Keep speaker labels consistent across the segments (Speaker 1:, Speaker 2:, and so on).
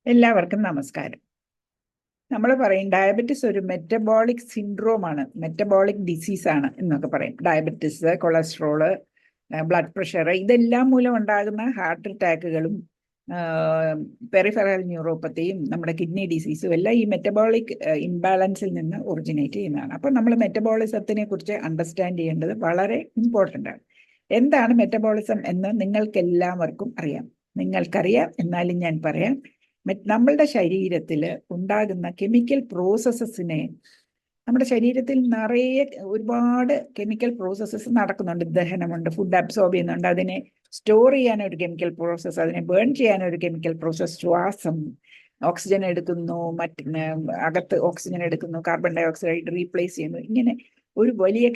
Speaker 1: എല്ലാവർക്കും നമസ്കാരം. നമ്മൾ പറയും ഡയബറ്റിസ് ഒരു മെറ്റബോളിക് സിൻഡ്രോം ആണ്, മെറ്റബോളിക് ഡിസീസ് ആണ് എന്നൊക്കെ പറയും. ഡയബറ്റിസ്, കൊളസ്ട്രോള്, ബ്ലഡ് പ്രഷർ ഇതെല്ലാം മൂലം ഉണ്ടാകുന്ന ഹാർട്ട് അറ്റാക്കുകളും പെറിഫറൽ ന്യൂറോപ്പത്തിയും നമ്മുടെ കിഡ്നി ഡിസീസും എല്ലാം ഈ മെറ്റബോളിക് ഇംബാലൻസിൽ നിന്ന് ഒറിജിനേറ്റ് ചെയ്യുന്നതാണ്. അപ്പം നമ്മൾ മെറ്റബോളിസത്തിനെ കുറിച്ച് അണ്ടർസ്റ്റാൻഡ് ചെയ്യേണ്ടത് വളരെ ഇമ്പോർട്ടൻ്റ് ആണ്. എന്താണ് മെറ്റബോളിസം എന്ന് നിങ്ങൾക്കെല്ലാവർക്കും അറിയാം. നിങ്ങൾക്കറിയാം, എന്നാലും ഞാൻ പറയാം. നമ്മളുടെ ശരീരത്തിൽ ഉണ്ടാകുന്ന കെമിക്കൽ പ്രോസസ്സസിനെ, നമ്മുടെ ശരീരത്തിൽ നിറയെ ഒരുപാട് കെമിക്കൽ പ്രോസസ്സസ് നടക്കുന്നുണ്ട്. ദഹനമുണ്ട്, ഫുഡ് അബ്സോർബ് ചെയ്യുന്നുണ്ട്, അതിനെ സ്റ്റോർ ചെയ്യാനൊരു കെമിക്കൽ പ്രോസസ്സ്, അതിനെ ബേൺ ചെയ്യാനൊരു കെമിക്കൽ പ്രോസസ്സ്, ശ്വാസം, ഓക്സിജൻ എടുക്കുന്നു, അകത്ത് ഓക്സിജൻ എടുക്കുന്നു, കാർബൺ ഡൈ ഓക്സൈഡ് റീപ്ലേസ് ചെയ്യുന്നു. ഇങ്ങനെ ഒരു വലിയ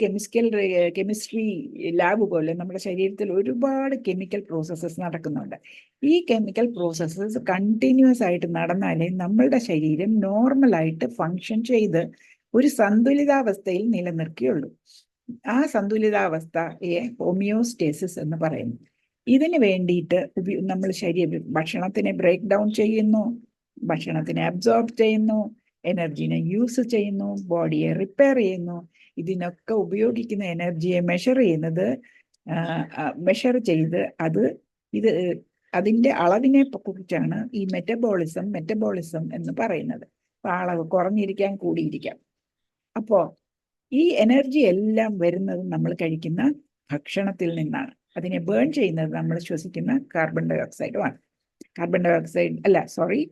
Speaker 1: കെമിസ്ട്രി ലാബ് പോലെ നമ്മുടെ ശരീരത്തിൽ ഒരുപാട് കെമിക്കൽ പ്രോസസ്സസ് നടക്കുന്നുണ്ട്. ഈ കെമിക്കൽ പ്രോസസ്സസ് കണ്ടിന്യൂസ് ആയിട്ട് നടന്നാലേ നമ്മളുടെ ശരീരം നോർമലായിട്ട് ഫങ്ഷൻ ചെയ്ത് ഒരു സന്തുലിതാവസ്ഥയിൽ നിലനിർത്തിയുള്ളൂ. ആ സന്തുലിതാവസ്ഥയെ ഹോമിയോസ്റ്റേസിസ് എന്ന് പറയുന്നു. ഇതിന് വേണ്ടിയിട്ട് നമ്മൾ ഭക്ഷണത്തിനെ ബ്രേക്ക് ഡൗൺ ചെയ്യുന്നു, ഭക്ഷണത്തിനെ അബ്സോർബ് ചെയ്യുന്നു, എനർജിനെ യൂസ് ചെയ്യുന്നു, ബോഡിയെ റിപ്പയർ ചെയ്യുന്നു. ഇതിനൊക്കെ ഉപയോഗിക്കുന്ന എനർജിയെ മെഷർ ചെയ്ത് അതിൻ്റെ അളവിനെ കുറിച്ചാണ് ഈ മെറ്റബോളിസം എന്ന് പറയുന്നത്. അപ്പൊ അളവ് കുറഞ്ഞിരിക്കാം, കൂടിയിരിക്കാം. അപ്പോൾ ഈ എനർജി എല്ലാം വരുന്നത് നമ്മൾ കഴിക്കുന്ന ഭക്ഷണത്തിൽ നിന്നാണ്. അതിനെ ബേൺ ചെയ്യുന്നത് നമ്മൾ ശ്വസിക്കുന്ന കാർബൺ ഡൈ ഓക്സൈഡുമാണ്.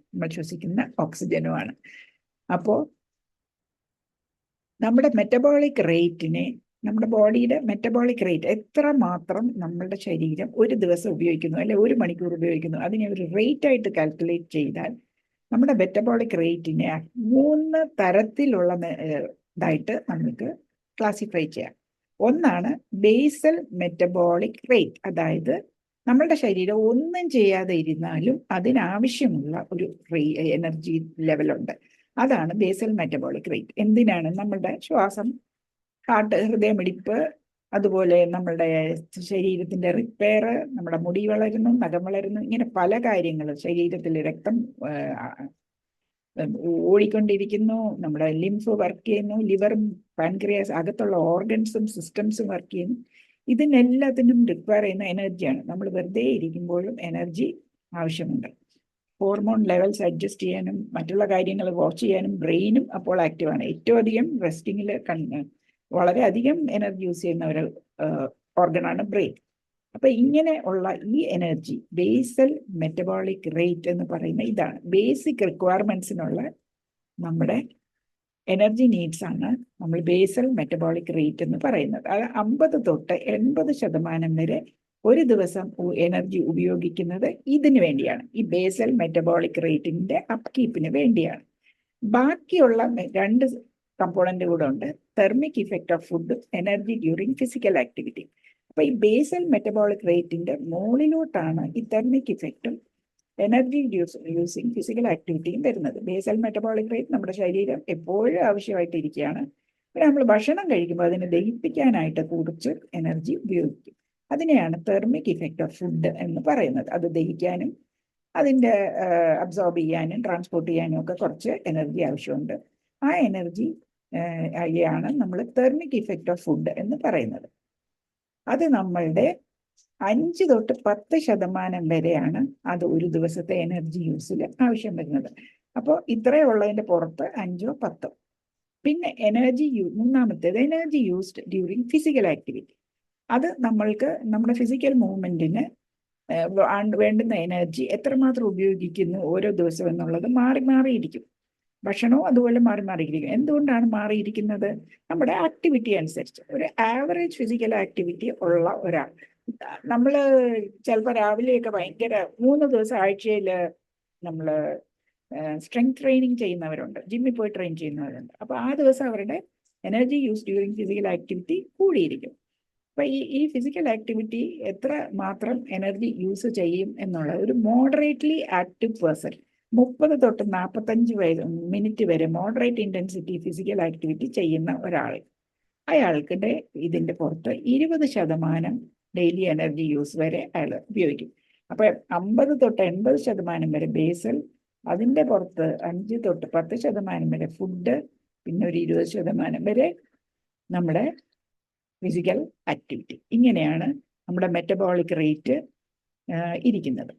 Speaker 1: നമ്മൾ ശ്വസിക്കുന്ന ഓക്സിജനുമാണ്. അപ്പോൾ നമ്മുടെ മെറ്റബോളിക് റേറ്റിനെ, നമ്മുടെ ബോഡിയുടെ മെറ്റബോളിക് റേറ്റ് എത്ര മാത്രം നമ്മളുടെ ശരീരം ഒരു ദിവസം ഉപയോഗിക്കുന്നു, അല്ലെ ഒരു മണിക്കൂർ ഉപയോഗിക്കുന്നു, അതിനെ ഒരു റേറ്റ് ആയിട്ട് കാൽക്കുലേറ്റ് ചെയ്താൽ നമ്മുടെ മെറ്റബോളിക് റേറ്റിനെ 3 തരത്തിലുള്ളതായിട്ട് നമുക്ക് ക്ലാസിഫൈ ചെയ്യാം. ഒന്നാണ് ബേസൽ മെറ്റബോളിക് റേറ്റ്, അതായത് നമ്മളുടെ ശരീരം ഒന്നും ചെയ്യാതെ ഇരുന്നാലും അതിനാവശ്യമുള്ള ഒരു എനർജി ലെവലുണ്ട്. അതാണ് ബേസൽ മെറ്റബോളിക് റേറ്റ്. എന്തിനാണ്? നമ്മളുടെ ശ്വാസം, ഹൃദയമിടിപ്പ്, അതുപോലെ നമ്മളുടെ ശരീരത്തിന്റെ റിപ്പയർ, നമ്മുടെ മുടി വളരുന്നു, നഖം വളരുന്നു, ഇങ്ങനെ പല കാര്യങ്ങൾ, ശരീരത്തിൽ രക്തം ഓടിക്കൊണ്ടിരിക്കുന്നു, നമ്മുടെ ലിംഫ് വർക്ക് ചെയ്യുന്നു, ലിവറും പാൻക്രിയാസ്, അകത്തുള്ള ഓർഗൻസും സിസ്റ്റംസും വർക്ക് ചെയ്യുന്നു. ഇതിനെല്ലാത്തിനും റിക്വയർ ചെയ്യുന്ന എനർജിയാണ്. നമ്മൾ വെറുതെ ഇരിക്കുമ്പോഴും എനർജി ആവശ്യമുണ്ട്. ഹോർമോൺ ലെവൽസ് അഡ്ജസ്റ്റ് ചെയ്യാനും മറ്റുള്ള കാര്യങ്ങൾ വാച്ച് ചെയ്യാനും ബ്രെയിനും അപ്പോൾ ആക്റ്റീവാണ്. ഏറ്റവും അധികം റെസ്റ്റിങ്ങിൽ വളരെയധികം എനർജി യൂസ് ചെയ്യുന്ന ഒരു ഓർഗനാണ് ബ്രെയിൻ. അപ്പൊ ഇങ്ങനെ ഉള്ള ഈ എനർജി, ബേസൽ മെറ്റബോളിക് റേറ്റ് എന്ന് പറയുന്ന ഇതാണ് ബേസിക് റിക്വയർമെന്റ്സിനുള്ള നമ്മുടെ എനർജി നീഡ്സ് ആണ് നമ്മൾ ബേസൽ മെറ്റബോളിക് റേറ്റ് എന്ന് പറയുന്നത്. അത് 50 തൊട്ട് 80% വരെ ഒരു ദിവസം എനർജി ഉപയോഗിക്കുന്നത് ഇതിനു വേണ്ടിയാണ്, ഈ ബേസൽ മെറ്റബോളിക് റേറ്റിന്റെ അപ്കീപ്പിന് വേണ്ടിയാണ്. ബാക്കിയുള്ള 2 കമ്പോണന്റ് കൂടെ ഉണ്ട്: thermic effect of food, energy during physical activity. അപ്പൊ ഈ ബേസൽ മെറ്റബോളിക് റേറ്റിന്റെ മുകളിലോട്ടാണ് ഈ തെർമിക് ഇഫക്റ്റും എനർജി യൂസിങ് ഫിസിക്കൽ ആക്ടിവിറ്റിയും വരുന്നത്. ബേസൽ മെറ്റബോളിക് റേറ്റ് നമ്മുടെ ശരീരം എപ്പോഴും ആവശ്യമായിട്ടിരിക്കുകയാണ്. പിന്നെ നമ്മൾ ഭക്ഷണം കഴിക്കുമ്പോൾ അതിനെ ദഹിപ്പിക്കാനായിട്ട് കുറച്ച് എനർജി ഉപയോഗിക്കും. അതിനെയാണ് തെർമിക് ഇഫക്റ്റ് ഓഫ് ഫുഡ് എന്ന് പറയുന്നത്. അത് ദഹിക്കാനും അതിൻ്റെ അബ്സോർബ് ചെയ്യാനും ട്രാൻസ്പോർട്ട് ചെയ്യാനും ഒക്കെ കുറച്ച് എനർജി ആവശ്യമുണ്ട്. ആ എനർജി യാണ് നമ്മൾ തെർമിക് ഇഫക്റ്റ് ഓഫ് ഫുഡ് എന്ന് പറയുന്നത്. അത് നമ്മളുടെ 5 തൊട്ട് 10% വരെയാണ് അത് ഒരു ദിവസത്തെ എനർജി യൂസിൽ ആവശ്യം വരുന്നത്. അപ്പോൾ ഇത്രയുള്ളതിൻ്റെ പുറത്ത് 5ഓ 10ഓ. പിന്നെ മൂന്നാമത്തേത് energy used during physical activity. അത് നമ്മൾക്ക് നമ്മുടെ ഫിസിക്കൽ മൂവ്മെന്റിന് വേണ്ടുന്ന എനർജി എത്രമാത്രം ഉപയോഗിക്കുന്നു ഓരോ ദിവസം എന്നുള്ളത് മാറിയിരിക്കും. ഭക്ഷണവും അതുപോലെ മാറിയിരിക്കും. എന്തുകൊണ്ടാണ് മാറിയിരിക്കുന്നത്? നമ്മുടെ ആക്ടിവിറ്റി അനുസരിച്ച്. ഒരു ആവറേജ് ഫിസിക്കൽ ആക്ടിവിറ്റി ഉള്ള ഒരാൾ, നമ്മൾ ചിലപ്പോൾ രാവിലെയൊക്കെ ഭയങ്കര 3 ദിവസം ആഴ്ചയിൽ നമ്മൾ സ്ട്രെങ്ത് ട്രെയിനിങ് ചെയ്യുന്നവരുണ്ട്, ജിമ്മിൽ പോയി ട്രെയിൻ ചെയ്യുന്നവരുണ്ട്. അപ്പോൾ ആ ദിവസം അവരുടെ energy use during physical activity കൂടിയിരിക്കും. അപ്പൊ ഈ ഫിസിക്കൽ ആക്ടിവിറ്റി എത്ര മാത്രം എനർജി യൂസ് ചെയ്യും എന്നുള്ള ഒരു മോഡറേറ്റ്ലി ആക്റ്റീവ് പേഴ്സൺ, 30 തൊട്ട് 45 മിനിറ്റ് വരെ മോഡറേറ്റ് ഇന്റൻസിറ്റി ഫിസിക്കൽ ആക്ടിവിറ്റി ചെയ്യുന്ന ഒരാൾ, അയാൾക്കിടെ ഇതിന്റെ പുറത്ത് 20% ഡെയിലി എനർജി യൂസ് വരെ അയാൾ ഉപയോഗിക്കും. അപ്പൊ 50 തൊട്ട് 80% വരെ ബേസൽ അതിൻ്റെ പുറത്ത് 5 തൊട്ട് 10% വരെ ഫുഡ്, പിന്നെ ഒരു 20% വരെ നമ്മുടെ ഫിസിക്കൽ ആക്ടിവിറ്റി. ഇങ്ങനെയാണ് നമ്മുടെ മെറ്റബോളിക് റേറ്റ് ഇരിക്കുന്നത്.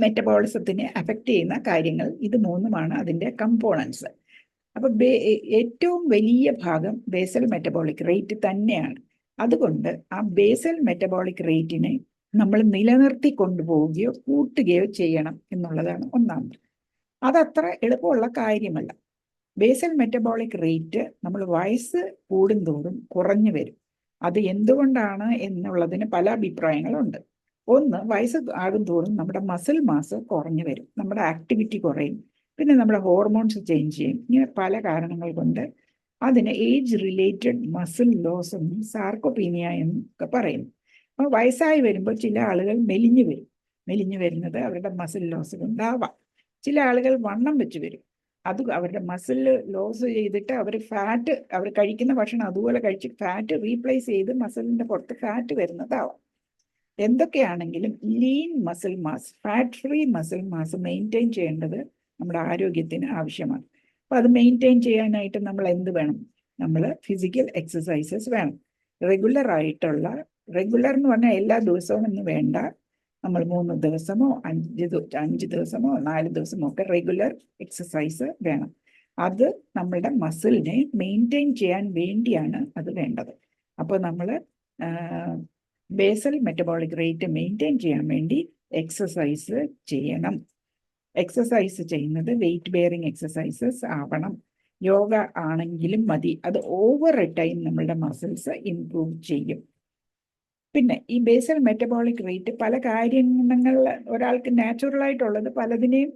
Speaker 1: മെറ്റബോളിസത്തിനെ അഫക്റ്റ് ചെയ്യുന്ന കാര്യങ്ങൾ ഇത് മൂന്നുമാണ് അതിൻ്റെ കമ്പോണൻസ്. അപ്പൊ ഏറ്റവും വലിയ ഭാഗം ബേസൽ മെറ്റബോളിക് റേറ്റ് തന്നെയാണ്. അതുകൊണ്ട് ആ ബേസൽ മെറ്റബോളിക് റേറ്റിനെ നമ്മൾ നിലനിർത്തി കൊണ്ടുപോവുകയോ കൂട്ടുകയോ ചെയ്യണം എന്നുള്ളതാണ് ഒന്നാമത്. അതത്ര എളുപ്പമുള്ള കാര്യമല്ല. ബേസൽ മെറ്റബോളിക് റേറ്റ് നമ്മൾ വയസ്സ് കൂടുന്തോറും കുറഞ്ഞു വരും. അത് എന്തുകൊണ്ടാണ് എന്നുള്ളതിന് പല അഭിപ്രായങ്ങളുണ്ട്. ഒന്ന്, വയസ്സ് ആകും തോറും നമ്മുടെ മസിൽ മാസ് കുറഞ്ഞു വരും, നമ്മുടെ ആക്ടിവിറ്റി കുറയും, പിന്നെ നമ്മുടെ ഹോർമോൺസ് ചേഞ്ച് ചെയ്യും. ഇങ്ങനെ പല കാരണങ്ങൾ കൊണ്ട് അതിന് ഏജ് റിലേറ്റഡ് മസിൽ ലോസ് എന്നും സാർക്കോപീനിയ എന്നും ഒക്കെ പറയുന്നു. അപ്പോൾ വയസ്സായി വരുമ്പോൾ ചില ആളുകൾ മെലിഞ്ഞു വരും. മെലിഞ്ഞു വരുന്നത് അവരുടെ മസിൽ ലോസ് കൊണ്ടാവാം. ചില ആളുകൾ വണ്ണം വെച്ച് വരും. അത് അവരുടെ മസിൽ ലോസ് ചെയ്തിട്ട് അവർ കഴിക്കുന്ന ഭക്ഷണം അതുപോലെ കഴിച്ച് ഫാറ്റ് റീപ്ലേസ് ചെയ്ത് മസിലിൻ്റെ പുറത്ത് ഫാറ്റ് വരുന്നതാവാം. എന്തൊക്കെയാണെങ്കിലും lean muscle mass, fat free muscle mass maintain ചെയ്യേണ്ടത് നമ്മുടെ ആരോഗ്യത്തിന് ആവശ്യമാണ്. അപ്പോൾ അത് മെയിൻറ്റെയിൻ ചെയ്യാനായിട്ട് നമ്മൾ എന്ത് വേണം? നമ്മൾ ഫിസിക്കൽ എക്സസൈസസ് വേണം. റെഗുലർ എന്ന് പറഞ്ഞാൽ എല്ലാ ദിവസവും എന്ന് വേണ്ട. നമ്മൾ 3 ദിവസമോ 5 ദിവസമോ 4 ദിവസമോ ഒക്കെ റെഗുലർ എക്സസൈസ് വേണം. അത് നമ്മളുടെ മസിലിനെ മെയിൻറ്റെയിൻ ചെയ്യാൻ വേണ്ടിയാണ് അത് വേണ്ടത്. അപ്പോൾ നമ്മൾ ബേസൽ മെറ്റബോളിക് റേറ്റ് മെയിൻറ്റെയിൻ ചെയ്യാൻ വേണ്ടി എക്സസൈസ് ചെയ്യണം. എക്സസൈസ് ചെയ്യുന്നത് വെയിറ്റ് ബെയറിംഗ് എക്സസൈസസ് ആവണം. യോഗ ആണെങ്കിലും മതി. അത് ഓവർ ടൈം നമ്മളുടെ മസിൽസ് ഇംപ്രൂവ് ചെയ്യും. പിന്നെ ഈ ബേസൽ മെറ്റബോളിക് റേറ്റ് പല കാര്യങ്ങൾ ഒരാൾക്ക് നാച്ചുറലായിട്ടുള്ളത് പലതിനെയും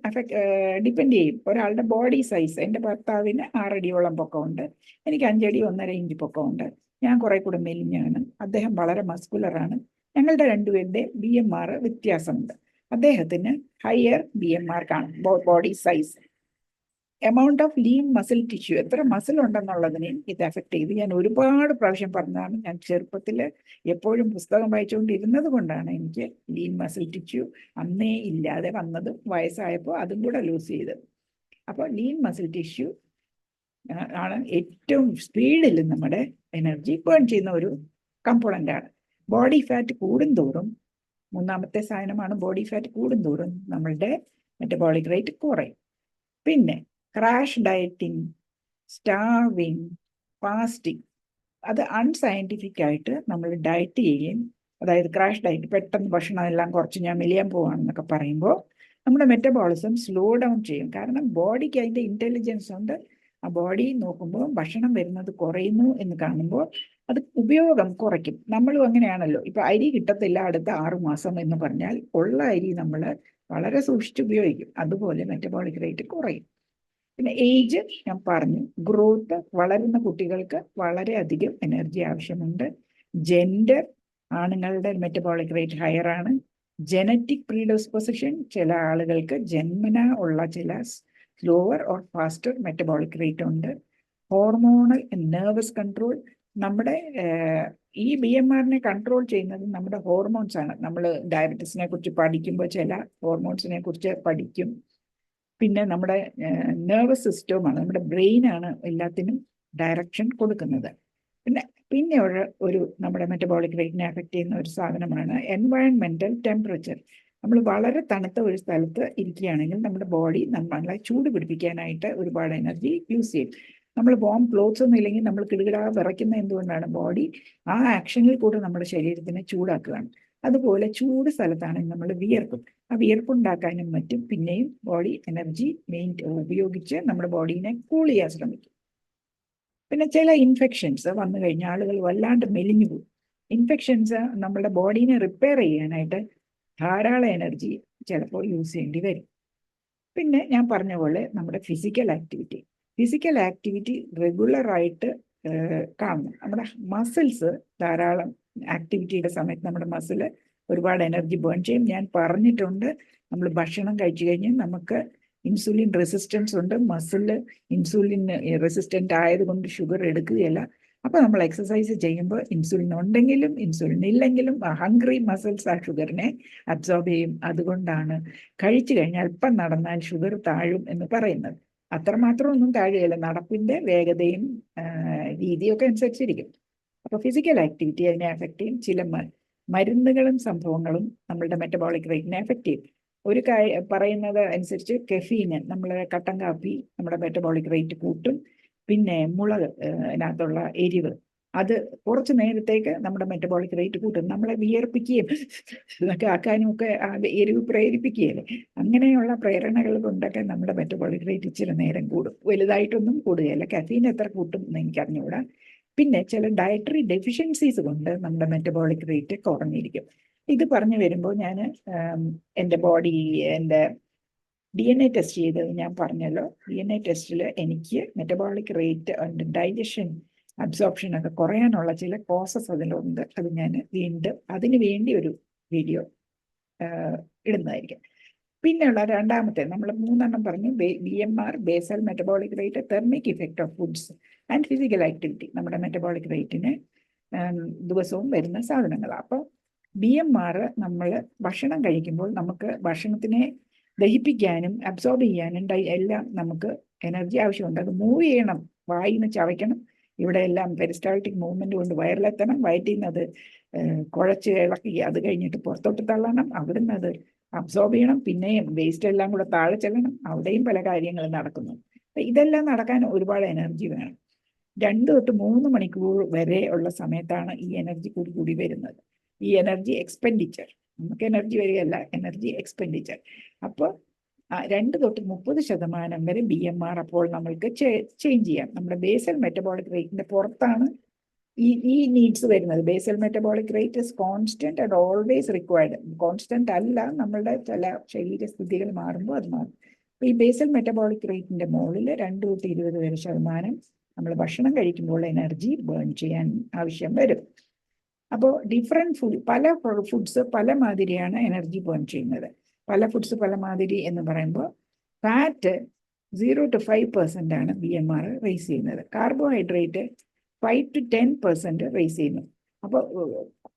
Speaker 1: ഡിപ്പെൻഡ് ചെയ്യും. ഒരാളുടെ ബോഡി സൈസ്, എൻ്റെ ഭർത്താവിന് 6 അടിയോളം പൊക്കമുണ്ട്, എനിക്ക് 5 അടി 1.5 ഇഞ്ച് പൊക്കമുണ്ട്. ഞാൻ കുറെ കൂടെ മെലിഞ്ഞാണ്, അദ്ദേഹം വളരെ മസ്കുലറാണ്. ഞങ്ങളുടെ രണ്ടുപേരുടെ BMR വ്യത്യാസമുണ്ട്. അദ്ദേഹത്തിന് ഹയർ BMR കാണും. Body size, amount of lean muscle tissue, എത്ര മസിൽ ഉണ്ടെന്നുള്ളതിനെ ഇത് എഫക്ട് ചെയ്ത് ഞാൻ ഒരുപാട് പ്രാവശ്യം പറഞ്ഞതാണ്. ഞാൻ ചെറുപ്പത്തിൽ എപ്പോഴും പുസ്തകം വായിച്ചുകൊണ്ടിരുന്നത് കൊണ്ടാണ് എനിക്ക് ലീൻ മസിൽ ടിഷ്യൂ അന്നേ ഇല്ലാതെ വന്നതും വയസ്സായപ്പോൾ അതും കൂടെ ലൂസ് ചെയ്തത്. അപ്പോൾ ലീൻ മസിൽ ടിഷ്യൂ ആണ് ഏറ്റവും സ്പീഡിൽ നമ്മുടെ എനർജി ബേൺ ചെയ്യുന്ന ഒരു കമ്പോണൻ്റ് ആണ്. ബോഡി ഫാറ്റ് കൂടുന്തോറും, മൂന്നാമത്തെ സാധനമാണ് ബോഡി ഫാറ്റ് കൂടുന്തോറും നമ്മളുടെ മെറ്റബോളിക് റേറ്റ് കുറയും. പിന്നെ ക്രാഷ് ഡയറ്റിംഗ്, സ്റ്റാർവിങ്, ഫാസ്റ്റിംഗ്, അത് അൺസയൻറ്റിഫിക് ആയിട്ട് നമ്മൾ ഡയറ്റ് ചെയ്യുകയും, അതായത് ക്രാഷ് ഡയറ്റ്, പെട്ടെന്ന് ഭക്ഷണം എല്ലാം കുറച്ച് ഞാൻ മെലിയാൻ പോവാണെന്നൊക്കെ പറയുമ്പോൾ നമ്മുടെ മെറ്റബോളിസം സ്ലോ ഡൗൺ ചെയ്യും. കാരണം ബോഡിക്ക് അതിൻ്റെ ഇൻ്റലിജൻസ് ഉണ്ട്. ആ ബോഡി നോക്കുമ്പോൾ ഭക്ഷണം വരുന്നത് കുറയുന്നു എന്ന് കാണുമ്പോൾ അത് ഉപയോഗം കുറയ്ക്കും. നമ്മളും അങ്ങനെയാണല്ലോ. ഇപ്പം അരി കിട്ടത്തില്ല അടുത്ത 6 മാസം എന്ന് പറഞ്ഞാൽ ഉള്ള അരി നമ്മൾ വളരെ സൂക്ഷിച്ച് ഉപയോഗിക്കും. അതുപോലെ മെറ്റബോളിക് റേറ്റ് കുറയും. പിന്നെ ഏജ് ഞാൻ പറഞ്ഞു, ഗ്രോത്ത്, വളരുന്ന കുട്ടികൾക്ക് വളരെയധികം എനർജി ആവശ്യമുണ്ട്. ജെൻഡർ, ആണുങ്ങളുടെ മെറ്റബോളിക് റേറ്റ് ഹയർ ആണ്. ജനറ്റിക് പ്രീഡിസ്പോസിഷൻ, ചില ആളുകൾക്ക് ജന്മന ഉള്ള ചില slower or faster metabolic rate ഉണ്ട്. ഹോർമോണൽ നെർവസ് കൺട്രോൾ, നമ്മുടെ ഈ BMRനെ കൺട്രോൾ ചെയ്യുന്നത് നമ്മുടെ ഹോർമോൺസ് ആണ്. നമ്മൾ ഡയബറ്റീസിനെ കുറിച്ച് പഠിക്കുമ്പോൾ ചില ഹോർമോൺസിനെ കുറിച്ച് പഠിക്കും. പിന്നെ നമ്മുടെ നെർവസ് സിസ്റ്റവുമാണ്, നമ്മുടെ ബ്രെയിനാണ് എല്ലാത്തിനും ഡയറക്ഷൻ കൊടുക്കുന്നത്. പിന്നെ ഒരു നമ്മുടെ മെറ്റബോളിക് റേറ്റിനെ അഫക്റ്റ് ചെയ്യുന്ന ഒരു സാധനമാണ് എൻവയൺമെന്റൽ ടെമ്പറേച്ചർ. നമ്മൾ വളരെ തണുത്ത ഒരു സ്ഥലത്ത് ഇരിക്കുകയാണെങ്കിൽ നമ്മുടെ ബോഡി നമ്മളെ ചൂട് പിടിപ്പിക്കാനായിട്ട് ഒരുപാട് എനർജി യൂസ് ചെയ്യും. നമ്മൾ വാം ക്ലോത്ത്സ് ഒന്നും ഇല്ലെങ്കിൽ നമ്മൾ കിടുകിടാ വിറയ്ക്കുന്ന എന്തുകൊണ്ടാണ്? ബോഡി ആ ആക്ഷനിൽ കൂടെ നമ്മുടെ ശരീരത്തിനെ ചൂടാക്കുകയാണ്. അതുപോലെ ചൂട് സ്ഥലത്താണെങ്കിൽ നമ്മൾ വിയർക്കും. ആ വിയർപ്പുണ്ടാക്കാനും മറ്റും പിന്നെയും ബോഡി എനർജി ഉപയോഗിച്ച് നമ്മുടെ ബോഡീനെ കൂൾ ചെയ്യാൻ ശ്രമിക്കും. പിന്നെ ചില ഇൻഫെക്ഷൻസ് വന്നു കഴിഞ്ഞാൽ ആളുകൾ വല്ലാണ്ട് മെലിഞ്ഞു പോകും. ഇൻഫെക്ഷൻസ് നമ്മുടെ ബോഡീനെ റിപ്പയർ ചെയ്യാനായിട്ട് ധാരാളം എനർജി ചിലപ്പോൾ യൂസ് ചെയ്യേണ്ടി വരും. പിന്നെ ഞാൻ പറഞ്ഞ പോലെ നമ്മുടെ ഫിസിക്കൽ ആക്ടിവിറ്റി റെഗുലറായിട്ട് കാണണം. നമ്മുടെ മസിൽസ് ധാരാളം ആക്ടിവിറ്റിയുടെ സമയത്ത് നമ്മുടെ മസിൽ ഒരുപാട് എനർജി ബേൺ ചെയ്യും. ഞാൻ പറഞ്ഞിട്ടുണ്ട്, നമ്മൾ ഭക്ഷണം കഴിച്ചു കഴിഞ്ഞ് നമുക്ക് ഇൻസുലിൻ റെസിസ്റ്റൻസ് ഉണ്ട്. മസിൽ ഇൻസുലിൻ റെസിസ്റ്റൻ്റ് ആയതുകൊണ്ട് ഷുഗർ എടുക്കുകയല്ല. അപ്പോൾ നമ്മൾ എക്സസൈസ് ചെയ്യുമ്പോൾ ഇൻസുലിൻ ഉണ്ടെങ്കിലും ഇൻസുലിൻ ഇല്ലെങ്കിലും ഹംഗ്രി മസിൽസ് ആ ഷുഗറിനെ അബ്സോർബ് ചെയ്യും. അതുകൊണ്ടാണ് കഴിച്ചു കഴിഞ്ഞാൽ അല്പം നടന്നാൽ ഷുഗർ താഴും എന്ന് പറയുന്നത്. അത്രമാത്രം ഒന്നും താഴുകയില്ല, നടപ്പിന്റെ വേഗതയും രീതിയൊക്കെ അനുസരിച്ചിരിക്കും. അപ്പോൾ ഫിസിക്കൽ ആക്ടിവിറ്റി അതിനെ അഫക്റ്റ് ചെയ്യും. ചില മരുന്നുകളും സംഭവങ്ങളും നമ്മളുടെ മെറ്റബോളിക് റേറ്റിനെ അഫക്റ്റ് ചെയ്യും. ഒരു പറയുന്നത് അനുസരിച്ച് കെഫീന്, നമ്മൾ കട്ടൻ കാപ്പി നമ്മുടെ മെറ്റബോളിക് റേറ്റ് കൂട്ടും. പിന്നെ മുളക്, അതിനകത്തുള്ള എരിവ്, അത് കുറച്ച് നേരത്തേക്ക് നമ്മുടെ മെറ്റബോളിക് റേറ്റ് കൂട്ടും. നമ്മളെ വിയർപ്പിക്കുകയും ഇതൊക്കെ ആക്കാനും ഒക്കെ എരിവ് പ്രേരിപ്പിക്കുകയല്ലേ. അങ്ങനെയുള്ള പ്രേരണകൾ കൊണ്ടൊക്കെ നമ്മുടെ മെറ്റബോളിക് റേറ്റ് ഇച്ചിരി നേരം കൂടും. വലുതായിട്ടൊന്നും കൂടുകയില്ല. കഫീൻ എത്ര കൂട്ടും എന്ന് എനിക്ക് അറിഞ്ഞുകൂടാ. പിന്നെ ചില ഡയറ്ററി ഡെഫിഷ്യൻസീസ് കൊണ്ട് നമ്മുടെ മെറ്റബോളിക് റേറ്റ് കുറഞ്ഞിരിക്കും. ഇത് പറഞ്ഞു വരുമ്പോൾ ഞാൻ എൻ്റെ DNA ടെസ്റ്റ് ചെയ്തത് ഞാൻ പറഞ്ഞല്ലോ. DNA ടെസ്റ്റിൽ എനിക്ക് metabolic rate and digestion absorption ഒക്കെ കുറയാനുള്ള ചില കോസസ് അതിലുണ്ട്. അത് ഞാൻ വീണ്ടും അതിന് വേണ്ടി ഒരു വീഡിയോ ഇടുന്നതായിരിക്കും. പിന്നെയുള്ള രണ്ടാമത്തെ, നമ്മൾ 3 പറഞ്ഞു. BMR, basal metabolic rate, thermic effect of foods and physical activity. നമ്മുടെ മെറ്റബോളിക് റേറ്റിന് ദിവസവും വരുന്ന സാധനങ്ങളാണ്. അപ്പോൾ BMR നമ്മൾ ഭക്ഷണം കഴിക്കുമ്പോൾ നമുക്ക് ഭക്ഷണത്തിനെ ദഹിപ്പിക്കാനും അബ്സോർബ് ചെയ്യാനും എല്ലാം നമുക്ക് എനർജി ആവശ്യമുണ്ട്. അത് മൂവ് ചെയ്യണം, വായിന്ന് ചവയ്ക്കണം, ഇവിടെ എല്ലാം പെരിസ്റ്റാൾട്ടിക് മൂവ്മെന്റ് കൊണ്ട് വയറിലെത്തണം, വയറ്റിൽ നിന്ന് അത് കുഴച്ച് ഇളക്കി അത് കഴിഞ്ഞിട്ട് പുറത്തോട്ട് തള്ളണം, അവിടുന്ന് അത് അബ്സോർബ് ചെയ്യണം, പിന്നെയും വേസ്റ്റ് എല്ലാം കൂടെ താഴെ ചെല്ലണം, അവിടെയും പല കാര്യങ്ങൾ നടക്കുന്നു. ഇതെല്ലാം നടക്കാൻ ഒരുപാട് എനർജി വേണം. 2 തൊട്ട് 3 മണിക്കൂർ വരെ ഉള്ള സമയത്താണ് ഈ എനർജി കൂടി വരുന്നത്. ഈ എനർജി എക്സ്പെൻഡിച്ചർ, നമുക്ക് എനർജി വരികയല്ല, എനർജി എക്സ്പെൻഡിച്ചർ. അപ്പോൾ 2 തൊട്ട് 30% വരെ BMR അപ്പോൾ നമ്മൾക്ക് ചേഞ്ച് ചെയ്യാം. നമ്മുടെ ബേസൽ മെറ്റബോളിക് റേറ്റിന്റെ പുറത്താണ് ഈ നീഡ്സ് വരുന്നത്. Basal metabolic rate is constant and always required. Constant അല്ല, നമ്മളുടെ ചില ശരീരസ്ഥിതികൾ മാറുമ്പോൾ അത് മാറും. ഈ ബേസൽ മെറ്റബോളിക് റേറ്റിന്റെ മുകളിൽ 2 തൊട്ട് 20% നമ്മൾ ഭക്ഷണം കഴിക്കുമ്പോൾ എനർജി ബേൺ ചെയ്യാൻ ആവശ്യം വരും. അപ്പോൾ പല ഫുഡ്സ് പല മാതിരിയാണ് എനർജി ബേൺ ചെയ്യുന്നത്. പല ഫുഡ്സ് പല മാതിരി എന്ന് പറയുമ്പോൾ ഫാറ്റ് 0 to 5% ആണ് BMR റേസ് ചെയ്യുന്നത്. കാർബോഹൈഡ്രേറ്റ് 5 to 10% റേസ് ചെയ്യുന്നു. അപ്പോൾ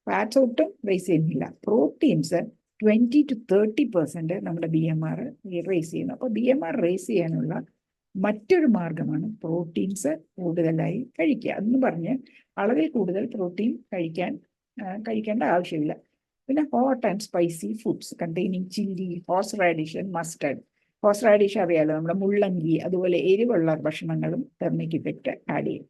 Speaker 1: ഫാറ്റ്സ് ഒട്ടും റേസ് ചെയ്യുന്നില്ല. പ്രോട്ടീൻസ് 20 to 30% നമ്മുടെ BMR റേസ് ചെയ്യുന്നു. അപ്പോൾ BMR റേസ് ചെയ്യാനുള്ള മറ്റൊരു മാർഗമാണ് പ്രോട്ടീൻസ് കൂടുതലായി കഴിക്കുക. അതെന്ന് പറഞ്ഞ് അളവിൽ കൂടുതൽ പ്രോട്ടീൻ കഴിക്കേണ്ട ആവശ്യമില്ല. പിന്നെ hot and spicy foods containing chilli, horse radish and mustard. Horse radish അറിയാലോ, നമ്മുടെ മുള്ളങ്കി, അതുപോലെ എരിവുള്ള ഭക്ഷണങ്ങളും തെർമിക് ഇഫക്റ്റ് ആഡ് ചെയ്യും.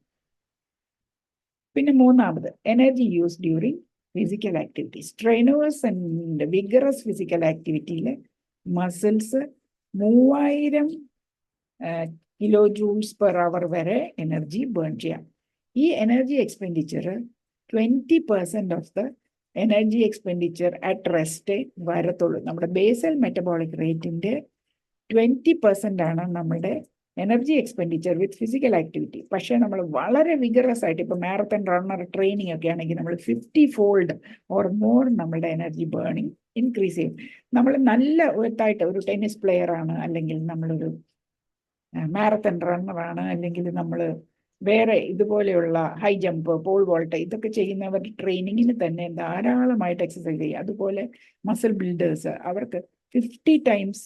Speaker 1: പിന്നെ 3ാമത്, energy use during physical activity. Strenuous and vigorous physical ആക്ടിവിറ്റിയിൽ മസിൽസ് 3000 kJ/h വരെ എനർജി ബേൺ ചെയ്യാം. ഈ energy expenditure 20% of the energy expenditure at rest വരത്തുള്ളൂ. നമ്മുടെ ബേസൽ മെറ്റബോളിക് റേറ്റിന്റെ 20% ആണ് നമ്മുടെ energy expenditure with physical activity. പക്ഷേ നമ്മൾ വളരെ വിഗറസ് ആയിട്ട്, ഇപ്പോൾ മാരത്തൺ റണ്ണർ ട്രെയിനിങ് ഒക്കെ ആണെങ്കിൽ നമ്മൾ 50 ഫോൾഡ് ഓർ മോർ നമ്മുടെ എനർജി ബേണിങ് ഇൻക്രീസ് ചെയ്യും. നമ്മൾ നല്ല ഒത്തായിട്ട് ഒരു ടെന്നീസ് പ്ലെയർ ആണ്, അല്ലെങ്കിൽ നമ്മളൊരു മാരത്തൺ റണ്ണറാണ്, അല്ലെങ്കിൽ നമ്മൾ വേറെ ഇതുപോലെയുള്ള ഹൈ ജമ്പ്, പോൾ വോൾട്ട് ഇതൊക്കെ ചെയ്യുന്നവർ ട്രെയിനിങ്ങിന് തന്നെ ധാരാളമായിട്ട് എക്സസൈസ് ചെയ്യുക. അതുപോലെ മസിൽ ബിൽഡേഴ്സ്, അവർക്ക് 50 ടൈംസ്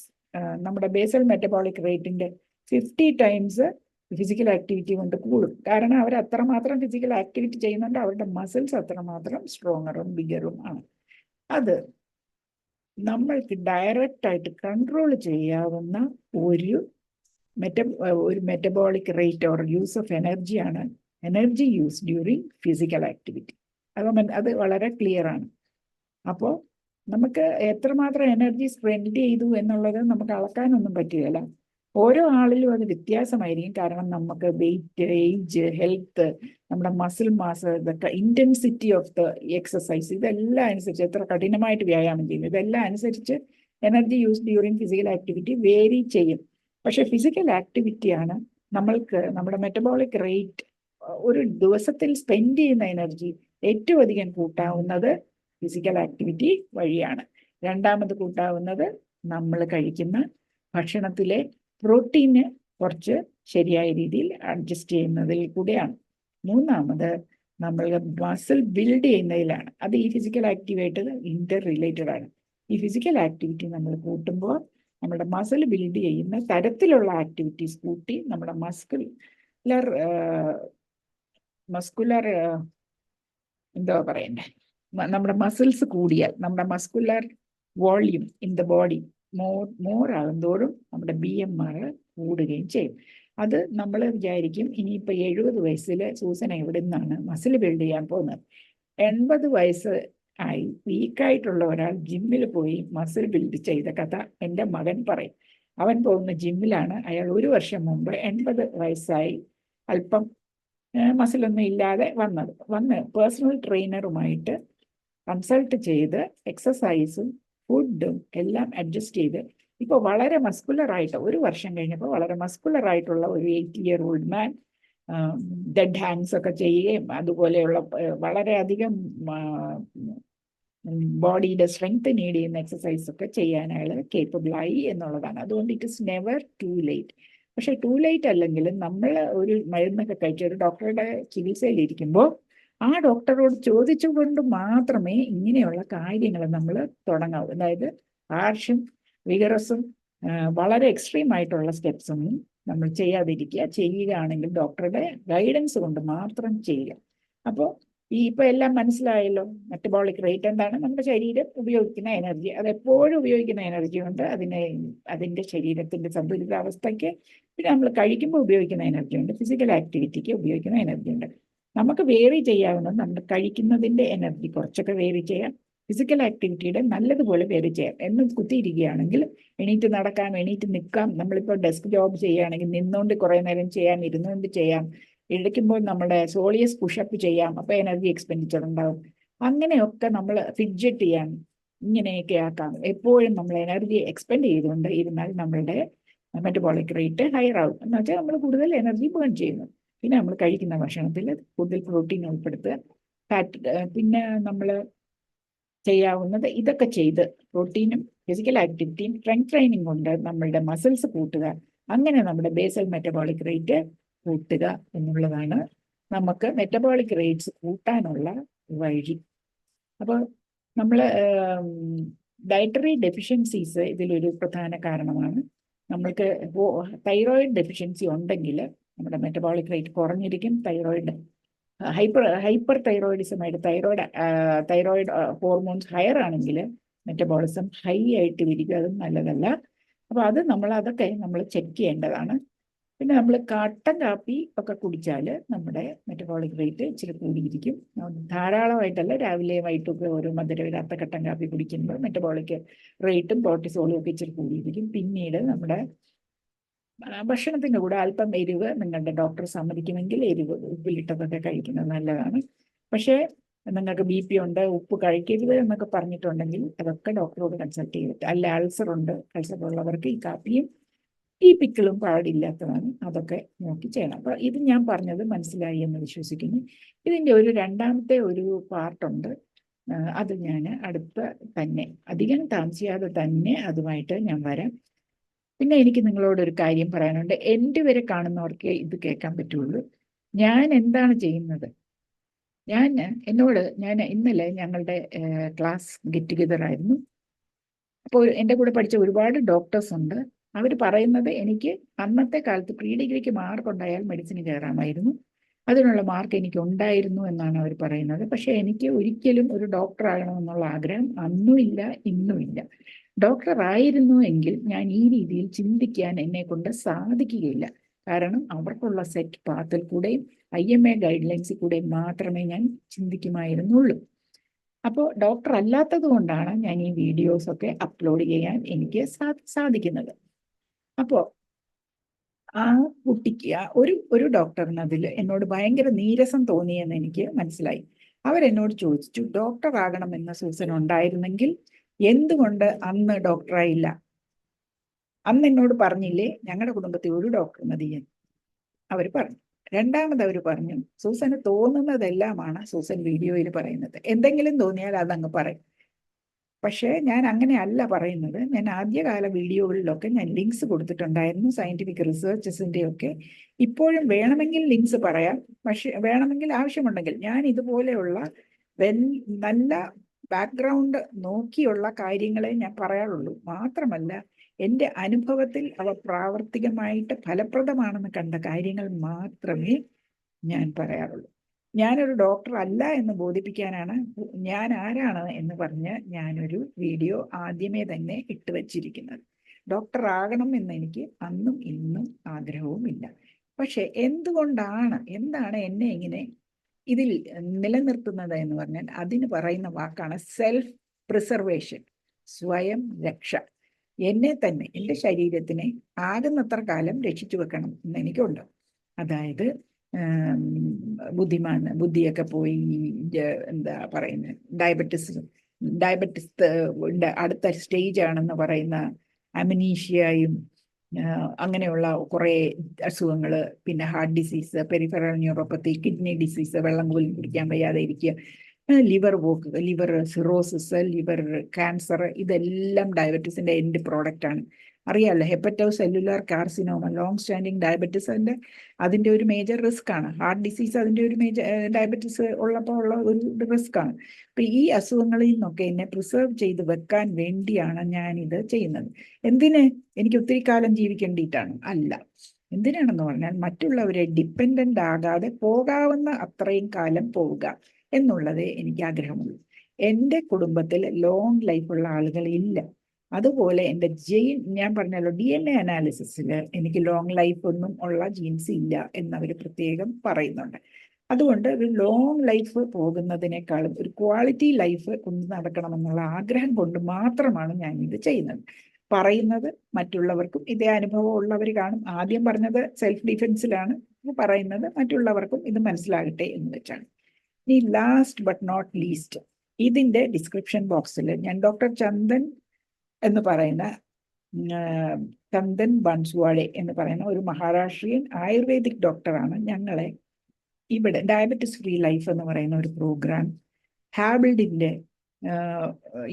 Speaker 1: നമ്മുടെ ബേസൽ മെറ്റബോളിക് റേറ്റിന്റെ 50 ടൈംസ് ഫിസിക്കൽ ആക്ടിവിറ്റി കൊണ്ട് കൂടും. കാരണം അവർ അത്രമാത്രം ഫിസിക്കൽ ആക്ടിവിറ്റി ചെയ്യുന്നുണ്ട്, അവരുടെ മസിൽസ് അത്രമാത്രം സ്ട്രോങ്ങറും ബിഗറും ആണ്. അത് നമ്മൾക്ക് ഡയറക്റ്റ് ആയിട്ട് കൺട്രോൾ ചെയ്യാവുന്ന ഒരു metabolic rate or use of എനർജിയാണ് energy use during physical activity. അത് വളരെ ക്ലിയർ ആണ്. അപ്പോൾ നമുക്ക് എത്രമാത്രം എനർജി സ്പെൻഡ് ചെയ്തു എന്നുള്ളത് നമുക്ക് അളക്കാനൊന്നും പറ്റുകയില്ല. ഓരോ ആളിലും അത് വ്യത്യാസമായിരിക്കും. കാരണം നമുക്ക് വെയിറ്റ്, ഏജ്, ഹെൽത്ത്, നമ്മുടെ മസിൽ മാസ്, ഇതൊക്കെ ഇന്റൻസിറ്റി ഓഫ് ദ എക്സസൈസ്, ഇതെല്ലാം അനുസരിച്ച് എത്ര കഠിനമായിട്ട് വ്യായാമം ചെയ്യുന്നു, ഇതെല്ലാം അനുസരിച്ച് energy use during physical activity vary ചെയ്യും. പക്ഷെ ഫിസിക്കൽ ആക്ടിവിറ്റിയാണ് നമ്മൾക്ക് നമ്മുടെ മെറ്റബോളിക് റേറ്റ് ഒരു ദിവസത്തിൽ സ്പെൻഡ് ചെയ്യുന്ന എനർജി ഏറ്റവും അധികം കൂട്ടാവുന്നത് ഫിസിക്കൽ ആക്ടിവിറ്റി വഴിയാണ്. രണ്ടാമത് കൂട്ടാവുന്നത് നമ്മൾ കഴിക്കുന്ന ഭക്ഷണത്തിലെ പ്രോട്ടീന് കുറച്ച് ശരിയായ രീതിയിൽ അഡ്ജസ്റ്റ് ചെയ്യുന്നതിൽ കൂടെയാണ്. മൂന്നാമത് നമ്മൾ മസിൽ ബിൽഡ് ചെയ്യുന്നതിലാണ്. അത് ഈ ഫിസിക്കൽ ആക്ടിവിറ്റി ഇന്റർ റിലേറ്റഡ് ആണ്. ഈ ഫിസിക്കൽ ആക്ടിവിറ്റി നമ്മൾ കൂട്ടുമ്പോൾ നമ്മുടെ മസിൽ ബിൽഡ് ചെയ്യുന്ന തരത്തിലുള്ള ആക്ടിവിറ്റീസ് കൂട്ടി നമ്മുടെ മസ്കുലർ എന്താ പറയണ്ടേ, നമ്മുടെ മസിൽസ് കൂടിയാൽ നമ്മുടെ muscular volume in the body more ആകുന്തോറും നമ്മുടെ BMR കൂടുകയും ചെയ്യും. അത് നമ്മൾ വിചാരിക്കും ഇനിയിപ്പോൾ 70 വയസ്സിൽ സൂസൻ എവിടെ നിന്നാണ് മസിൽ ബിൽഡ് ചെയ്യാൻ പോകുന്നത്. 80 വയസ്സ് ആയി വീക്കായിട്ടുള്ള ഒരാൾ ജിമ്മിൽ പോയി മസിൽ ബിൽഡ് ചെയ്ത കഥ എൻ്റെ മകൻ പറയും. അവൻ പോകുന്ന ജിമ്മിലാണ്. അയാൾ 1 വർഷം മുമ്പ് 80 വയസ്സായി അല്പം മസിലൊന്നും ഇല്ലാതെ വന്ന് പേഴ്സണൽ ട്രെയിനറുമായിട്ട് കൺസൾട്ട് ചെയ്ത് എക്സസൈസും ഫുഡും എല്ലാം അഡ്ജസ്റ്റ് ചെയ്ത് ഇപ്പോൾ വളരെ മസ്കുലറായിട്ട് 1 വർഷം കഴിഞ്ഞപ്പോൾ വളരെ മസ്കുലറായിട്ടുള്ള ഒരു 80-year-old മാൻ ഡെഡ് ഹാൻഡ്സ് ഒക്കെ ചെയ്യുകയും അതുപോലെയുള്ള വളരെയധികം ബോഡിയുടെ സ്ട്രെങ്ത് നീഡ് ചെയ്യുന്ന എക്സസൈസ് ഒക്കെ ചെയ്യാൻ അയാൾ കേപ്പബിളായി എന്നുള്ളതാണ്. അതുകൊണ്ട് it is never to late. പക്ഷെ ടു ലേറ്റ് അല്ലെങ്കിലും നമ്മൾ ഒരു മരുന്നൊക്കെ കഴിച്ച് ഒരു ഡോക്ടറുടെ ചികിത്സയിലിരിക്കുമ്പോൾ ആ ഡോക്ടറോട് ചോദിച്ചുകൊണ്ട് മാത്രമേ ഇങ്ങനെയുള്ള കാര്യങ്ങൾ നമ്മൾ തുടങ്ങാവൂ. അതായത് ഹാർഷും വിഗറസും വളരെ എക്സ്ട്രീം ആയിട്ടുള്ള സ്റ്റെപ്സ് ഒന്നും നമ്മൾ ചെയ്യാതിരിക്കുക. ചെയ്യുകയാണെങ്കിൽ ഡോക്ടറുടെ ഗൈഡൻസ് കൊണ്ട് മാത്രം ചെയ്യുക. അപ്പോൾ ഇപ്പൊ എല്ലാം മനസ്സിലായല്ലോ. മെറ്റബോളിക് റേറ്റ് എന്താണ്? നമ്മുടെ ശരീരം ഉപയോഗിക്കുന്ന എനർജി, അത് എപ്പോഴും ഉപയോഗിക്കുന്ന എനർജി ഉണ്ട്. അതിന്റെ ശരീരത്തിന്റെ സന്തുലിതാവസ്ഥയ്ക്ക്, പിന്നെ നമ്മൾ കഴിക്കുമ്പോൾ ഉപയോഗിക്കുന്ന എനർജി ഉണ്ട്, ഫിസിക്കൽ ആക്ടിവിറ്റിക്ക് ഉപയോഗിക്കുന്ന എനർജി ഉണ്ട്. നമുക്ക് വേറി ചെയ്യാവുന്നത് നമ്മൾ കഴിക്കുന്നതിന്റെ എനർജി കുറച്ചൊക്കെ വേറി ചെയ്യാം, ഫിസിക്കൽ ആക്ടിവിറ്റിയുടെ നല്ലതുപോലെ വേറി ചെയ്യാം. എന്നും കുത്തിയിരിക്കുകയാണെങ്കിൽ എണീറ്റ് നടക്കാം, എണീറ്റ് നിൽക്കാം. നമ്മളിപ്പോൾ ഡെസ്ക് ജോബ് ചെയ്യുകയാണെങ്കിൽ നിന്നുകൊണ്ട് കുറേ നേരം ചെയ്യാം, ഇരുന്നുകൊണ്ട് ചെയ്യാം. ഇരിക്കുമ്പോൾ നമ്മുടെ സോളിയസ് പുഷപ്പ് ചെയ്യാം, അപ്പോൾ എനർജി എക്സ്പെൻഡിച്ചർ ഉണ്ടാവും. അങ്ങനെയൊക്കെ നമ്മൾ ഫിഡ്ജറ്റ് ചെയ്യാം, ഇങ്ങനെയൊക്കെ ആക്കാം. എപ്പോഴും നമ്മൾ എനർജി എക്സ്പെൻഡ് ചെയ്തുകൊണ്ട് ഇരുന്നാൽ നമ്മളുടെ മെറ്റബോളിക് റേറ്റ് ഹയർ ആവും. എന്ന് വെച്ചാൽ നമ്മൾ കൂടുതൽ എനർജി ബേൺ ചെയ്യുന്നു. പിന്നെ നമ്മൾ കഴിക്കുന്ന ഭക്ഷണത്തിൽ കൂടുതൽ പ്രോട്ടീൻ ഉൾപ്പെടുത്തുക, ഫാറ്റ്. പിന്നെ നമ്മൾ ചെയ്യാവുന്നത് ഇതൊക്കെ ചെയ്ത് പ്രോട്ടീനും ഫിസിക്കൽ ആക്ടിവിറ്റിയും സ്ട്രെങ്ത് ട്രെയിനിങ് കൊണ്ട് നമ്മളുടെ മസിൽസ് കൂട്ടുക. അങ്ങനെ നമ്മുടെ ബേസൽ മെറ്റബോളിക് റേറ്റ് കൂട്ടുക എന്നുള്ളതാണ് നമുക്ക് മെറ്റബോളിക് റേറ്റ്സ് കൂട്ടാനുള്ള വഴി. അപ്പോൾ നമ്മൾ ഡയറ്ററി ഡെഫിഷ്യൻസീസ് ഇതിലൊരു പ്രധാന കാരണമാണ്. നമ്മൾക്ക് തൈറോയിഡ് ഡെഫിഷ്യൻസി ഉണ്ടെങ്കിൽ നമ്മുടെ മെറ്റബോളിക് റേറ്റ് കുറഞ്ഞിരിക്കും. ഹൈപ്പർ തൈറോയിഡിസമായിട്ട് തൈറോയിഡ് ഹോർമോൺസ് ഹയർ ആണെങ്കിൽ മെറ്റബോളിസം ഹൈ ആയിട്ട് ഇരിക്കും. അതും നല്ലതല്ല. അപ്പോൾ അതൊക്കെ നമ്മൾ ചെക്ക് ചെയ്യേണ്ടതാണ്. പിന്നെ നമ്മൾ കട്ടൻ കാപ്പി ഒക്കെ കുടിച്ചാൽ നമ്മുടെ മെറ്റബോളിക് റേറ്റ് ഇച്ചിരി കൂടിയിരിക്കും. ധാരാളമായിട്ടല്ല, രാവിലെയും വൈകിട്ടൊക്കെ ഓരോ മധുരമില്ലാത്ത കട്ടൻ കാപ്പി കുടിക്കുമ്പോൾ മെറ്റബോളിക് റേറ്റും കോർട്ടിസോളും ഒക്കെ ഇച്ചിരി കൂടിയിരിക്കും. പിന്നീട് നമ്മുടെ ഭക്ഷണത്തിൻ്റെ കൂടെ അല്പം എരിവ് നിങ്ങളുടെ ഡോക്ടർ സമ്മതിക്കുമെങ്കിൽ എരിവ് ഉപ്പിലിട്ടതൊക്കെ കഴിക്കുന്നത് നല്ലതാണ്. പക്ഷേ നിങ്ങൾക്ക് BP ഉണ്ട്, ഉപ്പ് കഴിക്കരുത് എന്നൊക്കെ പറഞ്ഞിട്ടുണ്ടെങ്കിൽ അതൊക്കെ ഡോക്ടറോട് കൺസൾട്ട് ചെയ്തിട്ട്. അല്ല അൾസർ ഉണ്ട്, അൾസർ ഉള്ളവർക്ക് ഈ കാപ്പിയും ഈ പിക്കിളും പാടില്ലാത്തതാണ്. അതൊക്കെ നോക്കി ചെയ്യണം. അപ്പോൾ ഇത് ഞാൻ പറഞ്ഞത് മനസ്സിലായി എന്ന് വിശ്വസിക്കുന്നു. ഇതിൻ്റെ ഒരു രണ്ടാമത്തെ ഒരു പാർട്ടുണ്ട്. അത് ഞാൻ അധികം താമസിയാതെ തന്നെ അതുമായിട്ട് ഞാൻ വരാം. പിന്നെ എനിക്ക് നിങ്ങളോടൊരു കാര്യം പറയാനുണ്ട്. എൻ്റെ വരെ കാണുന്നവർക്ക് ഇത് കേൾക്കാൻ പറ്റുള്ളൂ. ഞാൻ എന്താണ് ചെയ്യുന്നത്? ഞാൻ ഇന്നലെ ഞങ്ങളുടെ ക്ലാസ് ഗെറ്റ് ടുഗെദർ ആയിരുന്നു. അപ്പോൾ എൻ്റെ കൂടെ പഠിച്ച ഒരുപാട് ഡോക്ടേഴ്സ് ഉണ്ട്. അവർ പറയുന്നത് എനിക്ക് അന്നത്തെ കാലത്ത് പ്രീ ഡിഗ്രിക്ക് മാർക്ക് ഉണ്ടായാൽ മെഡിസിന് കയറാമായിരുന്നു, അതിനുള്ള മാർക്ക് എനിക്ക് ഉണ്ടായിരുന്നു എന്നാണ് അവർ പറയുന്നത്. പക്ഷെ എനിക്ക് ഒരിക്കലും ഒരു ഡോക്ടർ ആകണമെന്നുള്ള ആഗ്രഹം അന്നും ഇല്ല, ഇന്നും ഇല്ല. ഡോക്ടർ ആയിരുന്നു എങ്കിൽ ഞാൻ ഈ രീതിയിൽ ചിന്തിക്കാൻ എന്നെ കൊണ്ട് സാധിക്കുകയില്ല. കാരണം അവർക്കുള്ള സെറ്റ് പാത്തിൽ കൂടെയും IMA ഗൈഡ് ലൈൻസിൽ കൂടെയും മാത്രമേ ഞാൻ ചിന്തിക്കുമായിരുന്നുള്ളൂ. അപ്പോൾ ഡോക്ടർ അല്ലാത്തത് കൊണ്ടാണ് ഞാൻ ഈ വീഡിയോസൊക്കെ അപ്ലോഡ് ചെയ്യാൻ എനിക്ക് സാധിക്കുന്നത്. അപ്പോൾ ആ കുട്ടിക്ക് ഒരു ഡോക്ടറിന് അതിൽ എന്നോട് ഭയങ്കര നീരസം തോന്നിയെന്ന് എനിക്ക് മനസ്സിലായി. അവരെന്നോട് ചോദിച്ചു, ഡോക്ടർ ആകണമെന്ന സൂസൻ ഉണ്ടായിരുന്നെങ്കിൽ എന്തുകൊണ്ട് അന്ന് ഡോക്ടറായില്ല? അന്ന് എന്നോട് പറഞ്ഞില്ലേ ഞങ്ങളുടെ കുടുംബത്തിൽ ഒരു ഡോക്ടർ മതി എന്ന് അവർ പറഞ്ഞു. രണ്ടാമത് അവർ പറഞ്ഞു, സൂസന് തോന്നുന്നതെല്ലാമാണ് സൂസൻ വീഡിയോയിൽ പറയുന്നത്. എന്തെങ്കിലും തോന്നിയാൽ അതങ്ങ് പറയും. പക്ഷേ ഞാൻ അങ്ങനെയല്ല പറയുന്നത്. ഞാൻ ആദ്യകാല വീഡിയോകളിലൊക്കെ ഞാൻ ലിങ്ക്സ് കൊടുത്തിട്ടുണ്ടായിരുന്നു, സയന്റിഫിക് റിസർച്ചസിന്റെ ഒക്കെ. ഇപ്പോഴും വേണമെങ്കിൽ ലിങ്ക്സ് പറയാം, പക്ഷെ വേണമെങ്കിൽ ആവശ്യമുണ്ടെങ്കിൽ ഞാൻ ഇതുപോലെയുള്ള നല്ല ബാക്ക്ഗ്രൗണ്ട് നോക്കിയുള്ള കാര്യങ്ങളെ ഞാൻ പറയാറുള്ളൂ. മാത്രമല്ല എൻ്റെ അനുഭവത്തിൽ അവ പ്രാവർത്തികമായിട്ട് ഫലപ്രദമാണെന്ന് കണ്ട കാര്യങ്ങൾ മാത്രമേ ഞാൻ പറയാറുള്ളൂ. ഞാനൊരു ഡോക്ടർ അല്ല എന്ന് ബോധിപ്പിക്കാനാണ് ഞാൻ ആരാണ് എന്ന് പറഞ്ഞ് ഞാനൊരു വീഡിയോ ആദ്യമേ തന്നെ ഇട്ട് വച്ചിരിക്കുന്നത്. ഡോക്ടർ ആകണം എന്ന് എനിക്ക് അന്നും ഇന്നും ആഗ്രഹവുമില്ല. പക്ഷെ എന്താണ് എന്നെ ഇങ്ങനെ ഇതിൽ നിലനിർത്തുന്നത് എന്ന് പറഞ്ഞാൽ അതിന് പറയുന്ന വാക്കാണ് സെൽഫ് പ്രിസർവേഷൻ, സ്വയം രക്ഷ. എന്നെ തന്നെ, എൻ്റെ ശരീരത്തിനെ ആകുന്നത്ര കാലം രക്ഷിച്ചു വെക്കണം എന്ന് എനിക്കുണ്ട്. അതായത് ബുദ്ധിയൊക്കെ പോയി, എന്താ പറയുന്നത്, ഡയബറ്റിസ് അടുത്ത സ്റ്റേജ് ആണെന്ന് പറയുന്ന അമനീഷ്യയും അങ്ങനെയുള്ള കുറേ അസുഖങ്ങൾ, പിന്നെ heart disease, peripheral neuropathy, kidney disease, വെള്ളം പോലും കുടിക്കാൻ വയ്യാതെ ഇരിക്കുക, ലിവർ സിറോസിസ്, ലിവർ ക്യാൻസർ, ഇതെല്ലാം ഡയബറ്റീസിന്റെ എൻഡ് പ്രോഡക്റ്റ് ആണ്. അറിയാമല്ലോ, hepatocellular carcinoma, long standing ഡയബറ്റീസിന്റെ അതിന്റെ ഒരു മേജർ റിസ്ക് ആണ്. ഹാർട്ട് ഡിസീസ് അതിന്റെ ഒരു മേജർ, ഡയബറ്റീസ് ഉള്ളപ്പോൾ ഉള്ള ഒരു റിസ്ക് ആണ്. അപ്പൊ ഈ അസുഖങ്ങളിൽ നിന്നൊക്കെ എന്നെ പ്രിസർവ് ചെയ്ത് വെക്കാൻ വേണ്ടിയാണ് ഞാൻ ഇത് ചെയ്യുന്നത്. എന്തിന്? എനിക്ക് ഒത്തിരി കാലം ജീവിക്കേണ്ടിയിട്ടാണ്? അല്ല. എന്തിനാണെന്ന് പറഞ്ഞാൽ മറ്റുള്ളവരെ ഡിപ്പെൻഡന്റ് ആകാതെ പോകാവുന്ന അത്രയും കാലം പോവുക എന്നുള്ളതേ എനിക്ക് ആഗ്രഹമുള്ളൂ. എൻ്റെ കുടുംബത്തിൽ ലോങ് ലൈഫുള്ള ആളുകൾ ഇല്ല. അതുപോലെ എൻ്റെ ഞാൻ പറഞ്ഞല്ലോ, DNA അനാലിസിസിൽ എനിക്ക് ലോങ് ലൈഫ് ഒന്നും ഉള്ള ജീൻസ് ഇല്ല എന്നവർ പ്രത്യേകം പറയുന്നുണ്ട്. അതുകൊണ്ട് ഒരു ലോങ് ലൈഫ് പോകുന്നതിനേക്കാളും ഒരു ക്വാളിറ്റി ലൈഫ് കൊണ്ടു നടക്കണമെന്നുള്ള ആഗ്രഹം കൊണ്ട് മാത്രമാണ് ഞാൻ ഇത് ചെയ്യുന്നത്. പറയുന്നത് മറ്റുള്ളവർക്കും ഇതേ അനുഭവം ഉള്ളവർ കാണും. ആദ്യം പറഞ്ഞത് സെൽഫ് ഡിഫെൻസിലാണ്, പറയുന്നത് മറ്റുള്ളവർക്കും ഇത് മനസ്സിലാകട്ടെ എന്ന് വെച്ചാണ്. ഇനി ലാസ്റ്റ് ബട്ട് നോട്ട് ലീസ്റ്റ്, ഇതിന്റെ ഡിസ്ക്രിപ്ഷൻ ബോക്സിൽ ഞാൻ ഡോക്ടർ ചന്ദൻ എന്ന് പറയുന്ന ചന്ദൻ ബൻസ്വാഡെ എന്ന് പറയുന്ന ഒരു മഹാരാഷ്ട്രീയൻ ആയുർവേദിക് ഡോക്ടറാണ് ഞങ്ങളെ ഇവിടെ ഡയബറ്റിസ് ഫ്രീ ലൈഫ് എന്ന് പറയുന്ന ഒരു പ്രോഗ്രാം ഹാബിൾഡിന്റെ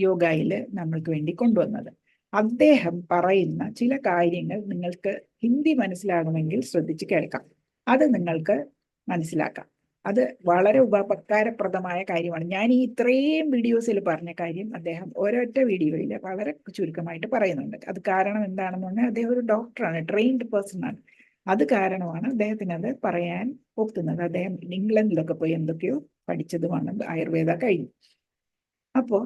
Speaker 1: യോഗയിൽ നമ്മൾക്ക് വേണ്ടി കൊണ്ടുവന്നത്. അദ്ദേഹം പറയുന്ന ചില കാര്യങ്ങൾ നിങ്ങൾക്ക് ഹിന്ദി മനസ്സിലാകുമെങ്കിൽ ശ്രദ്ധിച്ച് കേൾക്കാം. അത് നിങ്ങൾക്ക് മനസ്സിലാക്കാം. അത് വളരെ ഉപകാരപ്രദമായ കാര്യമാണ്. ഞാൻ ഈ ഇത്രയും വീഡിയോസിൽ പറഞ്ഞ കാര്യം അദ്ദേഹം ഒരൊറ്റ വീഡിയോയിൽ വളരെ ചുരുക്കമായിട്ട് പറയുന്നുണ്ട്. അത് കാരണം എന്താണെന്ന് പറഞ്ഞാൽ അദ്ദേഹം ഒരു ഡോക്ടറാണ്, ട്രെയിൻഡ് പേഴ്സൺ ആണ്. അത് കാരണമാണ് അദ്ദേഹത്തിന് അത് പറയാൻ ഒക്കുന്നത്. അദ്ദേഹം ഇംഗ്ലണ്ടിലൊക്കെ പോയി എന്തൊക്കെയോ പഠിച്ചതുമാണ്, ആയുർവേദ കഴിഞ്ഞു. അപ്പോൾ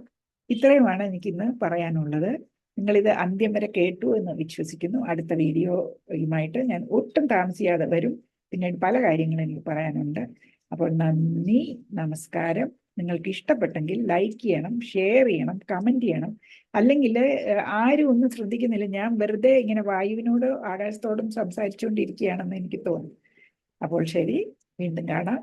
Speaker 1: ഇത്രയുമാണ് എനിക്കിന്ന് പറയാനുള്ളത്. നിങ്ങളിത് അന്ത്യം വരെ കേട്ടു എന്ന് വിശ്വസിക്കുന്നു. അടുത്ത വീഡിയോയുമായിട്ട് ഞാൻ ഒട്ടും താമസിയാതെ വരും. പിന്നീട് പല കാര്യങ്ങളും എനിക്ക് പറയാനുണ്ട്. അപ്പോൾ നന്ദി, നമസ്കാരം. നിങ്ങൾക്ക് ഇഷ്ടപ്പെട്ടെങ്കിൽ ലൈക്ക് ചെയ്യണം, ഷെയർ ചെയ്യണം, കമന്റ് ചെയ്യണം. അല്ലെങ്കിൽ ആരും ഒന്നും ശ്രദ്ധിക്കുന്നില്ല, ഞാൻ വെറുതെ ഇങ്ങനെ വായുവിനോട് ആകാശത്തോടും സംസാരിച്ചുകൊണ്ടിരിക്കുകയാണെന്ന് എനിക്ക് തോന്നുന്നു. അപ്പോൾ ശരി, വീണ്ടും കാണാം.